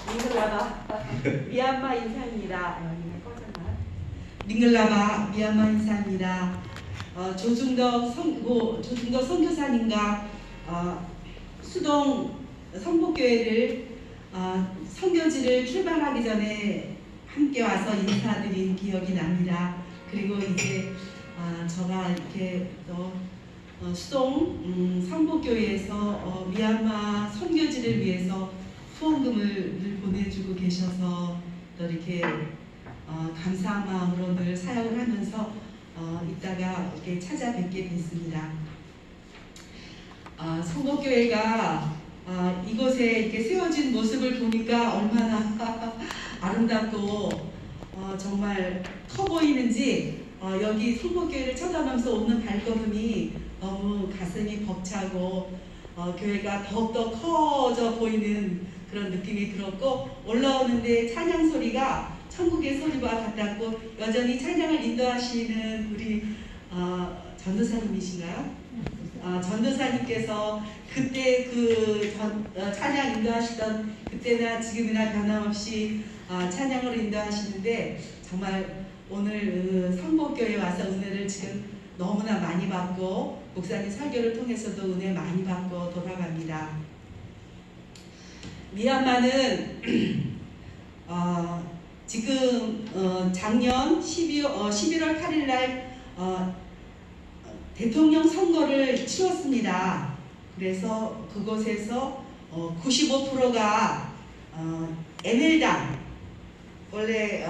밍글라바 미얀마 인사입니다. 여기는 꺼졌나? 밍글라바 미얀마 인사입니다. 조중덕 선교사님과 수동 성복교회를 선교지를 출발하기 전에 함께 와서 인사드린 기억이 납니다. 그리고 이제 제가 이렇게 또 수동 성복교회에서 미얀마 선교지를 위해서 후원금을 보내주고 계셔서 또 이렇게 감사한 마음으로 늘 사역을 하면서 이따가 이렇게 찾아뵙게 됐습니다. 성복교회가 이곳에 이렇게 세워진 모습을 보니까 얼마나 아름답고 정말 커 보이는지 여기 성복교회를 쳐다보면서 오는 발걸음이 너무 가슴이 벅차고 교회가 더욱더 커져 보이는 그런 느낌이 들었고, 올라오는데 찬양 소리가 천국의 소리와 같았고, 여전히 찬양을 인도하시는 우리 전도사님이신가요? 전도사님께서 그때 찬양 인도하시던 그때나 지금이나 변함없이 찬양으로 인도하시는데, 정말 오늘 성복교회에 와서 은혜를 지금 너무나 많이 받고 목사님 설교를 통해서도 은혜 많이 받고 돌아갑니다. 미얀마는 지금 작년 11월 8일 날 대통령 선거를 치렀습니다. 그래서 그곳에서 95%가 NL당, 원래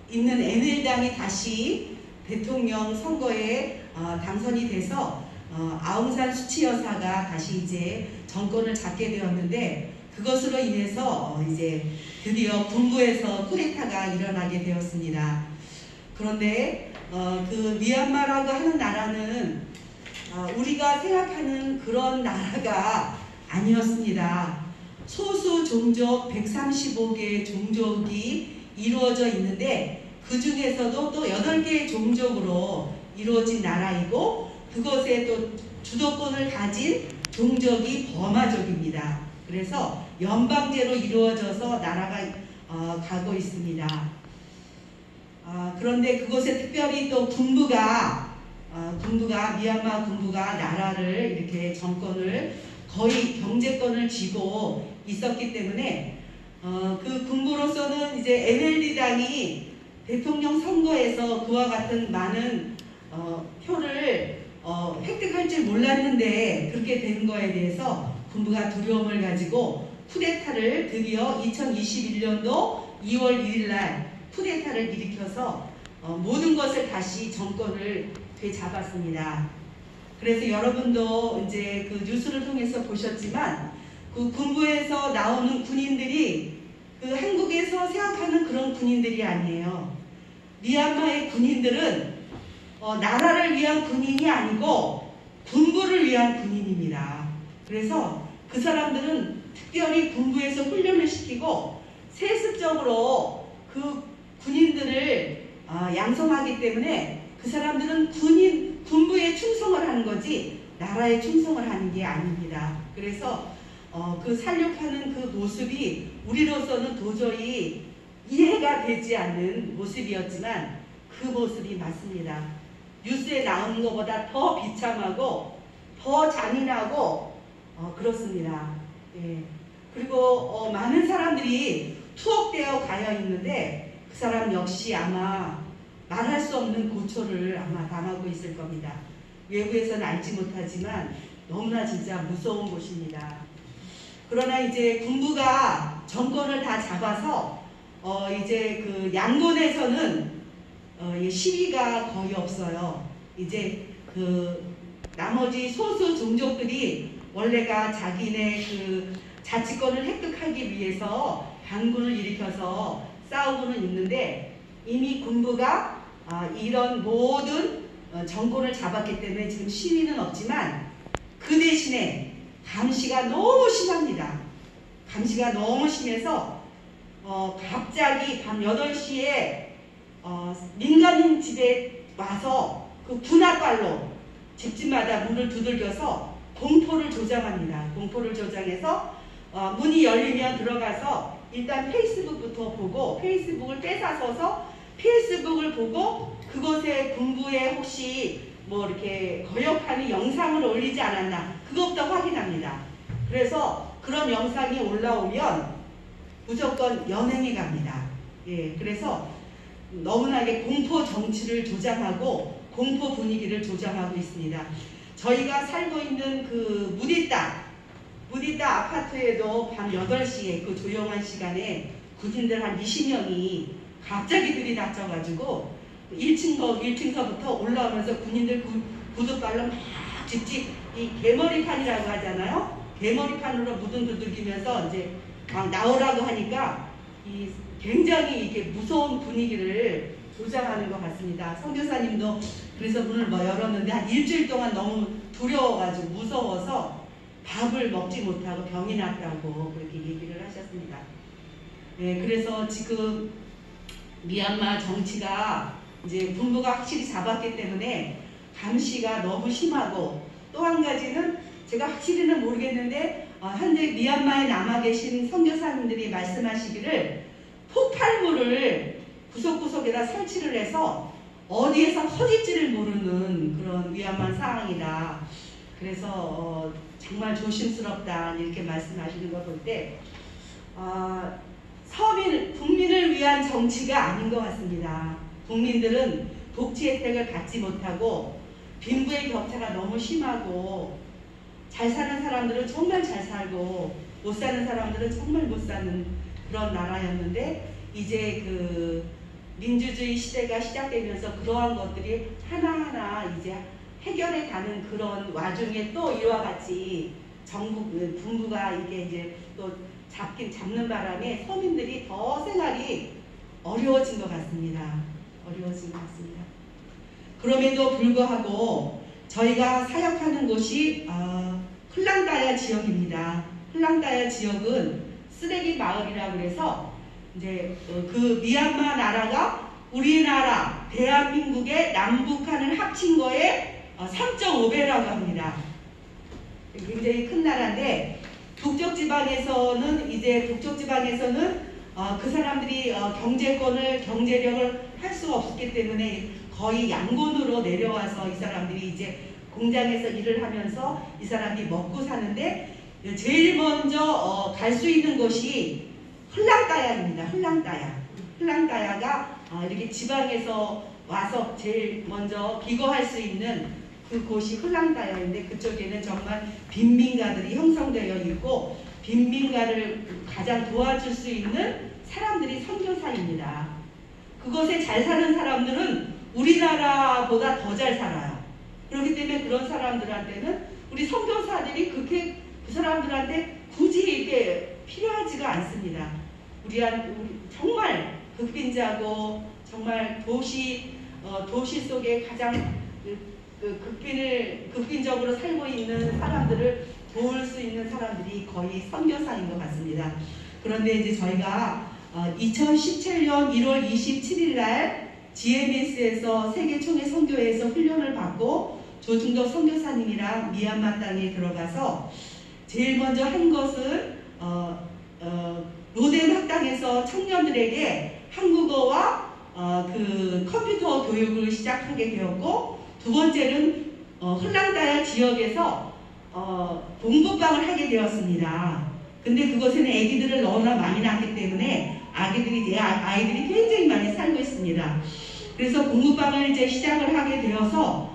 있는 NL당이 다시 대통령 선거에 당선이 돼서 아웅산 수치 여사가 다시 이제 정권을 잡게 되었는데, 그것으로 인해서 이제 드디어 군부에서 쿠데타가 일어나게 되었습니다. 그런데 그 미얀마라고 하는 나라는 우리가 생각하는 그런 나라가 아니었습니다. 소수 종족 135개의 종족이 이루어져 있는데, 그 중에서도 또 8개의 종족으로 이루어진 나라이고, 그것에 또 주도권을 가진 종족이 버마족입니다. 그래서 연방제로 이루어져서 나라가 가고 있습니다. 그런데 그곳에 특별히 또 미얀마 군부가 나라를 이렇게 정권을 거의 경제권을 쥐고 있었기 때문에 그 군부로서는 이제 NLD당이 대통령 선거에서 그와 같은 많은 표를 획득할 줄 몰랐는데, 그렇게 된 거에 대해서 군부가 두려움을 가지고 쿠데타를 드디어 2021년도 2월 1일 날 쿠데타를 일으켜서 모든 것을 다시 정권을 되잡았습니다. 그래서 여러분도 이제 그 뉴스를 통해서 보셨지만, 그 군부에서 나오는 군인들이 그 한국에서 생각하는 그런 군인들이 아니에요. 미얀마의 군인들은 나라를 위한 군인이 아니고 군부를 위한 군인입니다. 그래서 그 사람들은 특별히 군부에서 훈련을 시키고 세습적으로 그 군인들을 양성하기 때문에 그 사람들은 군부에 충성을 하는 거지 나라에 충성을 하는 게 아닙니다. 그래서 그 살육하는 그 모습이 우리로서는 도저히 이해가 되지 않는 모습이었지만 그 모습이 맞습니다. 뉴스에 나오는 것보다 더 비참하고 더 잔인하고 그렇습니다. 예. 그리고 많은 사람들이 투옥되어 가여 있는데, 그 사람 역시 아마 말할 수 없는 고초를 아마 당하고 있을 겁니다. 외부에서는 알지 못하지만 너무나 진짜 무서운 곳입니다. 그러나 이제 군부가 정권을 다 잡아서 이제 그 양곤에서는 시위가 거의 없어요. 이제 그 나머지 소수 종족들이 원래가 자기네 그 자치권을 획득하기 위해서 반군을 일으켜서 싸우고는 있는데, 이미 군부가 이런 모든 정권을 잡았기 때문에 지금 시위는 없지만, 그 대신에 감시가 너무 심합니다. 감시가 너무 심해서 갑자기 밤 8시에 민간인 집에 와서 그 군합발로 집집마다 문을 두들겨서 공포를 조장합니다. 공포를 조장해서 문이 열리면 들어가서 일단 페이스북부터 보고 페이스북을 뺏어서서 페이스북을 보고 그것에 군부에 혹시 뭐 이렇게 거역하는 영상을 올리지 않았나 그것부터 확인합니다. 그래서 그런 영상이 올라오면 무조건 연행해 갑니다. 예, 그래서 너무나게 공포 정치를 조장하고 공포 분위기를 조장하고 있습니다. 저희가 살고 있는 그 무디따 아파트에도 밤 8시에 그 조용한 시간에 군인들 한 20명이 갑자기 들이닥쳐가지고 1층서부터 올라오면서 군인들 구두발로 막 집집 이 개머리판이라고 하잖아요. 개머리판으로 무등 두들기면서 이제 막 나오라고 하니까 이 굉장히 이게 무서운 분위기를 조장하는 것 같습니다. 선교사님도 그래서 문을 열었는데 한 일주일 동안 너무 두려워가지고 무서워서 밥을 먹지 못하고 병이 났다고 그렇게 얘기를 하셨습니다. 네, 그래서 지금 미얀마 정치가 이제 군부가 확실히 잡았기 때문에 감시가 너무 심하고 또 한 가지는 제가 확실히는 모르겠는데 현재 미얀마에 남아 계신 선교사님들이 말씀하시기를 폭발물을 구석구석에다 설치를 해서 어디에서 터질지를 모르는 그런 위험한 상황이다. 그래서 정말 조심스럽다 이렇게 말씀하시는 걸 볼 때 국민을 위한 정치가 아닌 것 같습니다. 국민들은 복지 혜택을 받지 못하고 빈부의 격차가 너무 심하고 잘 사는 사람들은 정말 잘 살고 못 사는 사람들은 정말 못 사는 그런 나라였는데 이제 그 민주주의 시대가 시작되면서 그러한 것들이 하나하나 이제 해결해 가는 그런 와중에 또 이와 같이 군부가 이게 이제 또 잡는 바람에 서민들이 더 생활이 어려워진 것 같습니다. 그럼에도 불구하고 저희가 사역하는 곳이 흘랑다야 지역입니다. 흘랑다야 지역은 쓰레기 마을이라고 해서 이제 그 미얀마 나라가 우리나라 대한민국의 남북한을 합친 거에 3.5배라고 합니다. 굉장히 큰 나라인데 북쪽지방에서는 그 사람들이 경제력을 할 수가 없었기 때문에 거의 양곤으로 내려와서 이 사람들이 이제 공장에서 일을 하면서 이 사람들이 먹고 사는데 제일 먼저 갈 수 있는 곳이 흘랑다야입니다. 흘랑다야가 이렇게 지방에서 와서 제일 먼저 기거할 수 있는 그 곳이 흘랑다야인데 그쪽에는 정말 빈민가들이 형성되어 있고 빈민가를 가장 도와줄 수 있는 사람들이 선교사입니다. 그곳에 잘 사는 사람들은 우리나라보다 더 잘 살아요. 그렇기 때문에 그런 사람들한테는 우리 선교사들이 그렇게 그 사람들한테 굳이 이렇게 필요하지가 않습니다. 우리 정말 극빈자고 정말 도시 속에 가장 극빈적으로 살고 있는 사람들을 도울 수 있는 사람들이 거의 선교사인 것 같습니다. 그런데 이제 저희가 2017년 1월 27일 날 GMS에서 세계총회 선교회에서 훈련을 받고 조중덕 선교사님이랑 미얀마 땅에 들어가서 제일 먼저 한 것은 로덴 학당에서 청년들에게 한국어와 그 컴퓨터 교육을 시작하게 되었고 두 번째는 흘랑다야 지역에서 공부방을 하게 되었습니다. 근데 그곳에는 아기들을 너무나 많이 낳기 때문에 아이들이 굉장히 많이 살고 있습니다. 그래서 공부방을 이제 시작을 하게 되어서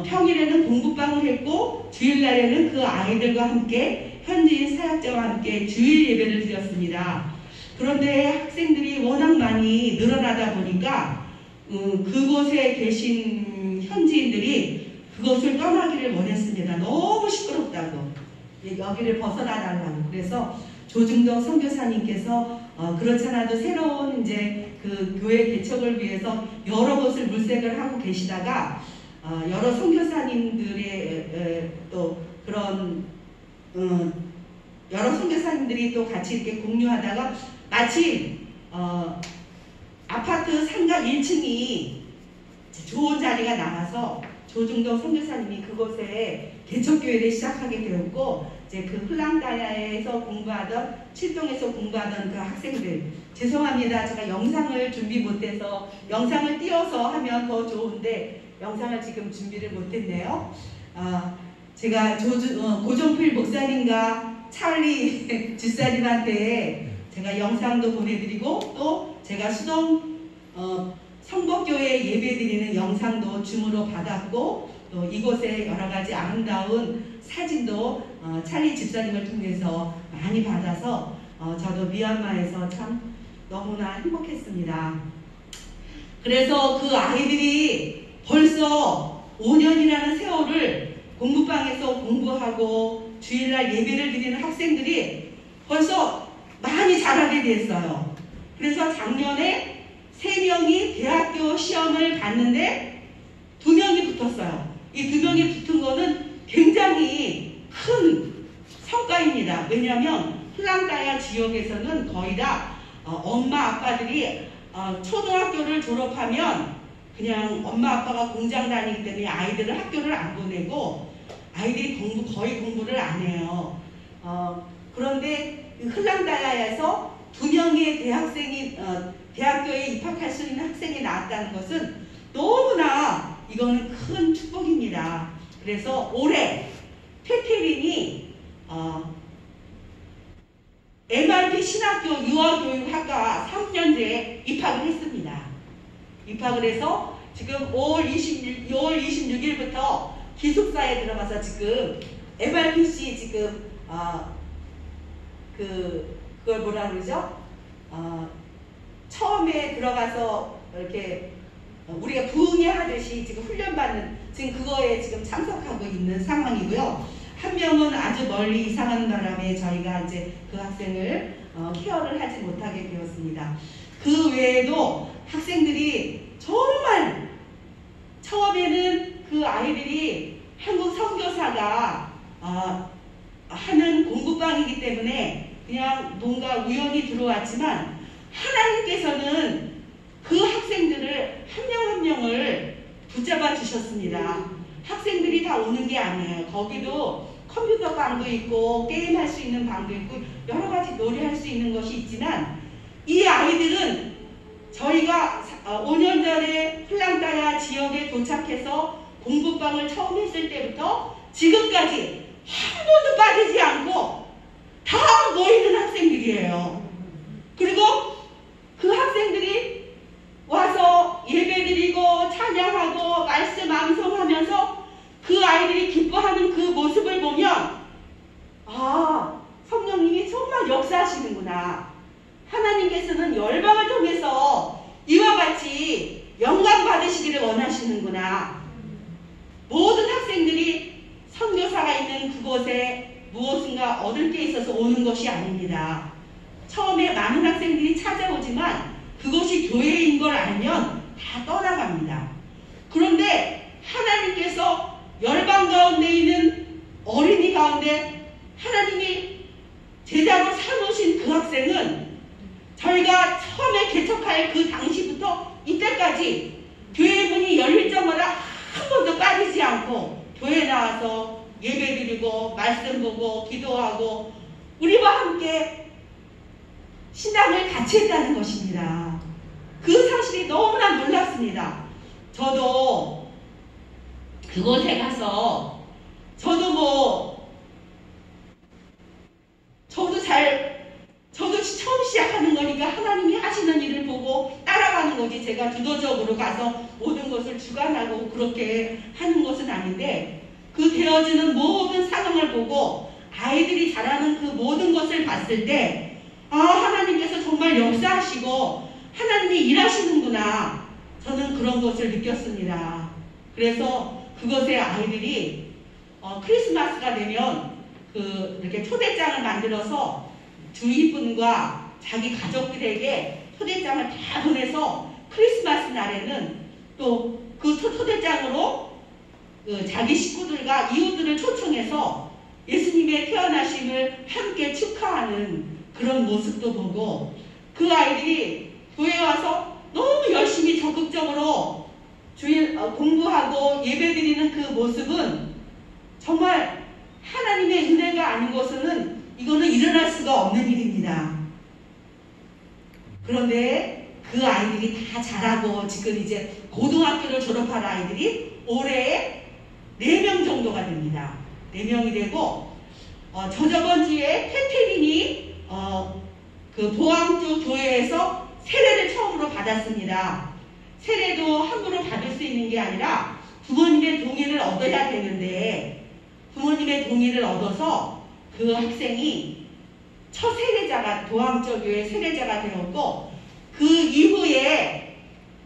평일에는 공부방을 했고 주일날에는 그 아이들과 함께 현지인 사역자와 함께 주일 예배를 드렸습니다. 그런데 학생들이 워낙 많이 늘어나다 보니까 그곳에 계신 현지인들이 그것을 떠나기를 원했습니다. 너무 시끄럽다고 여기를 벗어나달라고. 그래서 조중덕 선교사님께서 그렇지 않아도 새로운 이제 그 교회 개척을 위해서 여러 곳을 물색을 하고 계시다가 여러 선교사님들의 또 그런 여러 선교사님들이 또 같이 이렇게 공유하다가 마침 아파트 상가 1층이 좋은 자리가 나와서 조중덕 선교사님이 그곳에 개척교회를 시작하게 되었고 이제 그 플랑다야에서 공부하던 칠동에서 공부하던 그 학생들, 죄송합니다. 제가 영상을 준비 못해서 영상을 띄워서 하면 더 좋은데 영상을 지금 준비를 못했네요. 제가 고종필 목사님과 찰리 집사님한테 제가 영상도 보내드리고 또 제가 수동 성복교회 예배드리는 영상도 줌으로 받았고 또 이곳에 여러가지 아름다운 사진도 찰리 집사님을 통해서 많이 받아서 저도 미얀마에서 참 너무나 행복했습니다. 그래서 그 아이들이 벌써 5년이라는 세월을 공부방에서 공부하고 주일날 예배를 드리는 학생들이 벌써 많이 자라게 됐어요. 그래서 작년에 3명이 대학교 시험을 봤는데 2명이 붙었어요. 이 2명이 붙은 거는 굉장히 큰 성과입니다. 왜냐하면 플랑다야 지역에서는 거의 다 엄마 아빠들이 초등학교를 졸업하면 그냥 엄마 아빠가 공장 다니기 때문에 아이들을 학교를 안 보내고 아이들이 거의 공부를 안 해요. 그런데 플랑다야에서 2명의 대학교에 입학할 수 있는 학생이 나왔다는 것은 너무나 이거는 큰 축복입니다. 그래서 올해 페테린이 MRP 신학교 유아교육학과 3년제에 입학을 했습니다. 입학을 해서 지금 5월 26일부터 기숙사에 들어가서 지금 MRPC 지금 그걸 뭐라 그러죠? 처음에 들어가서 이렇게 우리가 부흥회 하듯이 지금 훈련받는 지금 그거에 지금 참석하고 있는 상황이고요. 한 명은 아주 멀리 이사가는 바람에 저희가 이제 그 학생을 케어를 하지 못하게 되었습니다. 그 외에도 학생들이 정말 처음에는 그 아이들이 한국 선교사가 하는 공부방이기 때문에 그냥 뭔가 우연히 들어왔지만 하나님께서는 그 학생들을 한 명 한 명을 붙잡아 주셨습니다. 학생들이 다 오는 게 아니에요. 거기도 컴퓨터 방도 있고 게임할 수 있는 방도 있고 여러 가지 놀이할 수 있는 것이 있지만 이 아이들은 저희가 5년 전에 플랑다야 지역에 도착해서 공부방을 처음 했을 때부터 지금까지 한 번도 빠지지 않고 다 모이는 학생들이에요. 그리고 그 학생들이 와서 예배드리고 찬양하고 말씀 암송하면서 그 아이들이 기뻐하는 그 모습을 보면 성령님이 정말 역사하시는구나. 하나님께서는 열방을 통해서 이와 같이 영광 받으시기를 원하시는구나. 모든 학생들이 선교사가 있는 그곳에 무엇인가 얻을 게 있어서 오는 것이 아닙니다. 처음에 많은 학생들이 찾아오지만 그것이 교회인 걸 알면 다 떠나갑니다. 그런데 하나님께서 열방 가운데 있는 어린이 가운데 하나님이 제자로 삼으신 그 학생은 저희가 처음에 개척할 그 당시부터 이때까지 교회 문이 열릴 때마다 한 번도 빠지지 않고 교회 나와서 예배드리고 말씀 보고 기도하고 우리와 함께 신앙을 같이 했다는 것입니다. 그 사실이 너무나 놀랐습니다. 저도 그곳에 가서 저도 처음 시작하는 거니까 하나님이 하시는 일을 보고 따라가는 거지 제가 주도적으로 가서 모든 것을 주관하고 그렇게 하는 것은 아닌데 그 되어지는 모든 상황을 보고 아이들이 자라는 그 모든 것을 봤을 때 하나님께서 정말 역사하시고 하나님이 일하시는구나. 저는 그런 것을 느꼈습니다. 그래서 그것에 아이들이 크리스마스가 되면 이렇게 초대장을 만들어서 주위 분과 자기 가족들에게 초대장을 다 보내서 크리스마스 날에는 또 그 초대장으로 자기 식구들과 이웃들을 초청해서 예수님의 태어나심을 함께 축하하는 그런 모습도 보고 그 아이들이 교회에 와서 너무 열심히 적극적으로 주일 공부하고 예배드리는 그 모습은 정말 하나님의 은혜가 아닌 것은 이거는 일어날 수가 없는 일입니다. 그런데 그 아이들이 다 자라고 지금 이제 고등학교를 졸업할 아이들이 올해 4명 정도가 됩니다. 4명이 되고 저저번 주에 페테린이 그 보암주 교회에서 세례를 처음으로 받았습니다. 세례도 함부로 받을 수 있는 게 아니라 부모님의 동의를 얻어야 되는데 부모님의 동의를 얻어서 그 학생이 첫 세례자가 보암주 교회 세례자가 되었고 그 이후에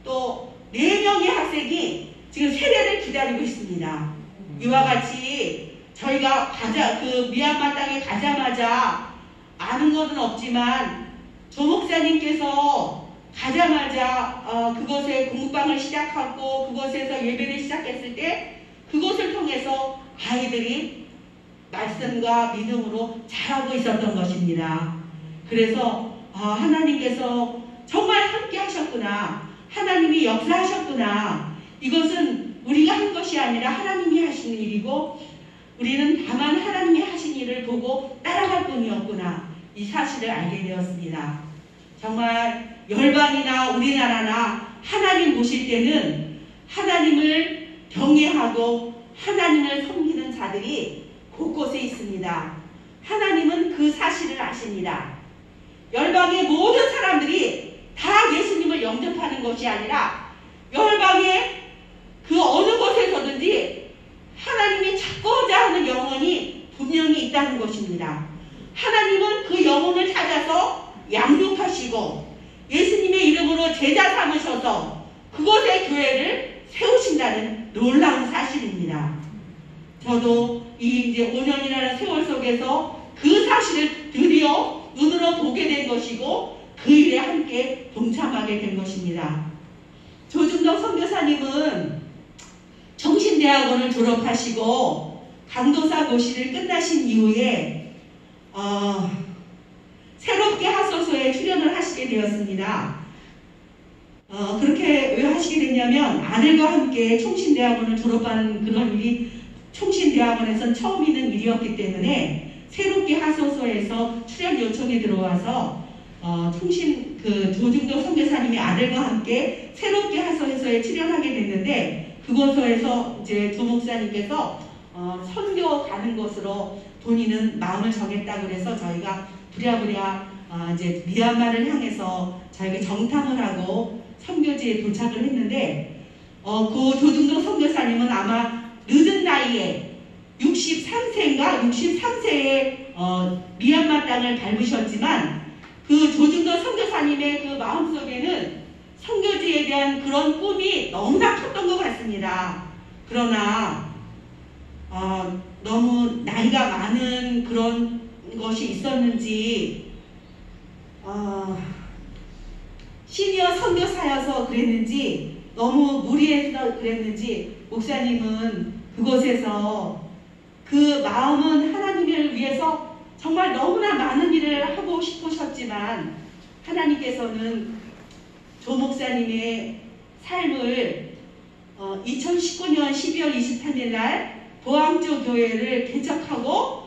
또 4명의 학생이 지금 세례를 기다리고 있습니다. 이와 같이 저희가 그 미얀마 땅에 가자마자 아는 것은 없지만 조 목사님께서 가자마자 그곳에 공부방을 시작하고 그곳에서 예배를 시작했을 때 그것을 통해서 아이들이 말씀과 믿음으로 자라고 있었던 것입니다. 그래서 하나님께서 정말 함께 하셨구나. 하나님이 역사하셨구나. 이것은 우리가 한 것이 아니라 하나님이 하신 일이고 우리는 다만 하나님이 하신 일을 보고 따라갈 뿐이었구나. 이 사실을 알게 되었습니다. 정말 열방이나 우리나라나 하나님 모실 때는 하나님을 경외하고 하나님을 섬기는 자들이 곳곳에 있습니다. 하나님은 그 사실을 아십니다. 열방의 모든 사람들이 다 예수님을 영접하는 것이 아니라 열방의 그 어느 곳에서든지 하나님이 찾고자 하는 영혼이 분명히 있다는 것입니다. 하나님은 그 영혼을 찾아서 양육하시고 예수님의 이름으로 제자 삼으셔서 그곳의 교회를 세우신다는 놀라운 사실입니다. 저도 이 이제 5년이라는 세월 속에서 그 사실을 드디어 눈으로 보게 된 것이고 그 일에 함께 동참하게 된 것입니다. 조중덕 선교사님은 정신대학원을 졸업하시고 강도사 고시를 끝나신 이후에 새롭게 하소서에 출연을 하시게 되었습니다. 그렇게 왜 하시게 됐냐면 아들과 함께 총신대학원을 졸업한 그런 일이 총신대학원에선 처음 있는 일이었기 때문에 새롭게 하소서에서 출연 요청이 들어와서 조중덕 선교사님의 아들과 함께 새롭게 하소서에 출연하게 됐는데 그곳에서 이제 조 목사님께서 선교 가는 것으로 본인은 마음을 정했다고 그래서 저희가 부랴부랴 이제 미얀마를 향해서 저희가 정탐을 하고 선교지에 도착을 했는데 그 조중덕 선교사님은 아마 늦은 나이에 63세인가 63세에 미얀마 땅을 밟으셨지만 그 조중덕 선교사님의 그 마음속에는 선교지에 대한 그런 꿈이 너무나 컸던 것 같습니다. 그러나 너무 나이가 많은 그런 것이 있었는지 시니어 선교사여서 그랬는지 너무 무리해서 그랬는지 목사님은 그곳에서 그 마음은 하나님을 위해서 정말 너무나 많은 일을 하고 싶으셨지만 하나님께서는 조 목사님의 삶을 2019년 12월 23일 날 보암주 교회를 개척하고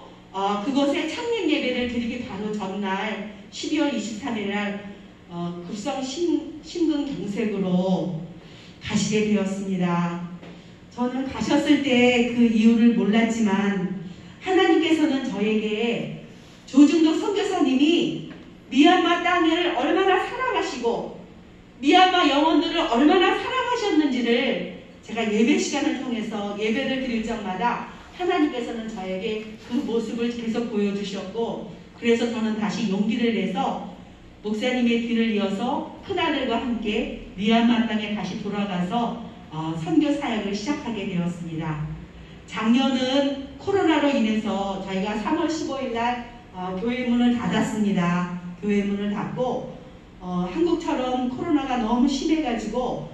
그곳에 창립 예배를 드리기 바로 전날 12월 23일 날 급성 심근경색으로 가시게 되었습니다. 저는 가셨을 때 그 이유를 몰랐지만 하나님께서는 저에게 조중덕 선교사님이 미얀마 땅을 얼마나 사랑하시고 미얀마 영혼들을 얼마나 사랑하셨는지를 제가 예배 시간을 통해서 예배를 드릴 적마다 하나님께서는 저에게 그 모습을 계속 보여주셨고 그래서 저는 다시 용기를 내서 목사님의 뒤를 이어서 큰아들과 함께 미얀마 땅에 다시 돌아가서 선교 사역을 시작하게 되었습니다. 작년은 코로나로 인해서 저희가 3월 15일 날 교회 문을 닫았습니다. 교회 문을 닫고 한국처럼 코로나가 너무 심해가지고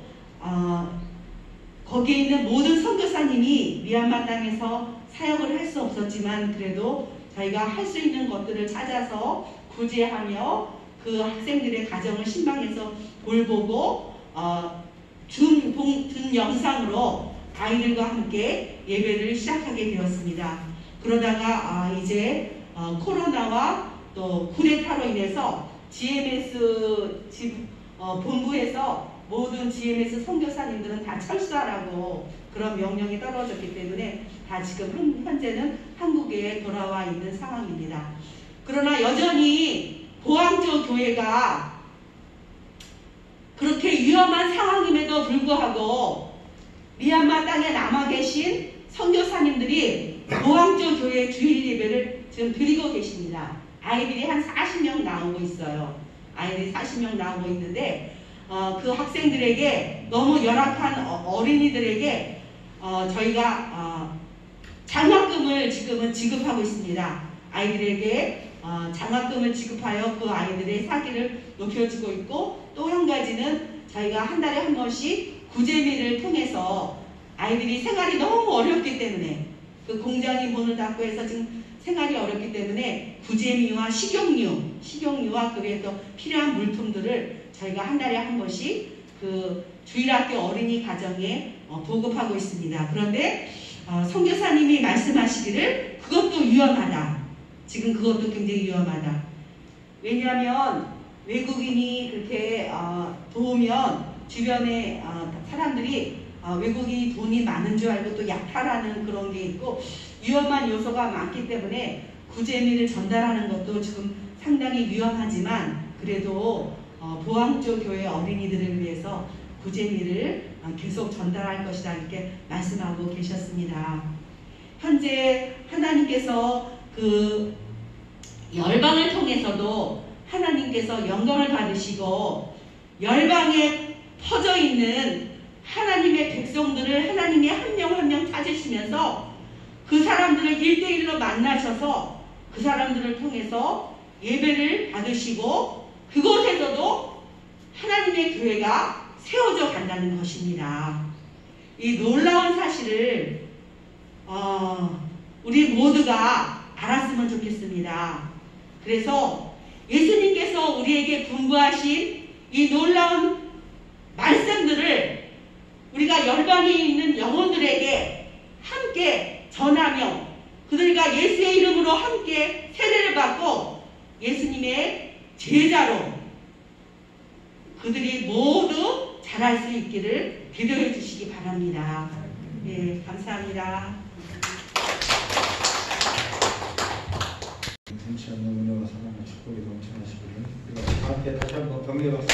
거기에 있는 모든 선교사님이 미얀마 땅에서 사역을 할 수 없었지만 그래도 저희가 할 수 있는 것들을 찾아서 구제하며 그 학생들의 가정을 신방에서 돌보고 준 영상으로 아이들과 함께 예배를 시작하게 되었습니다. 그러다가 이제 코로나와 또 쿠데타로 인해서 GMS 본부에서 모든 GMS 선교사님들은 다 철수하라고 그런 명령이 떨어졌기 때문에 다 지금 현재는 한국에 돌아와 있는 상황입니다. 그러나 여전히 보항조 교회가 그렇게 위험한 상황임에도 불구하고 미얀마 땅에 남아 계신 선교사님들이 보항조 교회 주일 예배를 지금 드리고 계십니다. 아이들이 한 40명 나오고 있어요. 아이들이 40명 나오고 있는데 그 학생들에게 너무 열악한 어린이들에게 저희가 장학금을 지금은 지급하고 있습니다. 아이들에게 장학금을 지급하여 그 아이들의 사기를 높여주고 있고, 또 한 가지는 저희가 한 달에 한 번씩 구제미를 통해서 아이들이 생활이 너무 어렵기 때문에 그 공장이 문을 닫고 해서 지금 생활이 어렵기 때문에 구제미와 식용유와 그에 또 필요한 물품들을 저희가 한 달에 한 번씩 그 주일학교 어린이 가정에 보급하고 있습니다. 그런데 선교사님이 말씀하시기를 그것도 위험하다. 지금 그것도 굉장히 위험하다. 왜냐하면 외국인이 그렇게 도우면 주변에 사람들이 외국인이 돈이 많은 줄 알고 또 약탈하는 그런 게 있고 위험한 요소가 많기 때문에 구제미를 전달하는 것도 지금 상당히 위험하지만 그래도 보항조 교회 어린이들을 위해서 구제미를 계속 전달할 것이다 이렇게 말씀하고 계셨습니다. 현재 하나님께서 그 열방을 통해서도 하나님께서 영광을 받으시고 열방에 퍼져 있는 하나님의 백성들을 하나님이 한 명 한 명 찾으시면서 그 사람들을 1대1로 만나셔서 그 사람들을 통해서 예배를 받으시고 그곳에서도 하나님의 교회가 세워져 간다는 것입니다. 이 놀라운 사실을 우리 모두가 알았으면 좋겠습니다. 그래서 예수님께서 우리에게 분부하신 이 놀라운 말씀들을 우리가 열방에 있는 영혼들에게 함께 전하며 그들과 예수의 이름으로 함께 세례를 받고 예수님의 제자로 그들이 모두 자랄 수 있기를 기도해 주시기 바랍니다. 네, 감사합니다. 분치 않는 은혜와 사랑과 축복이 넘쳐나시기를 우리가 다 함께 다시 한번 경례 박수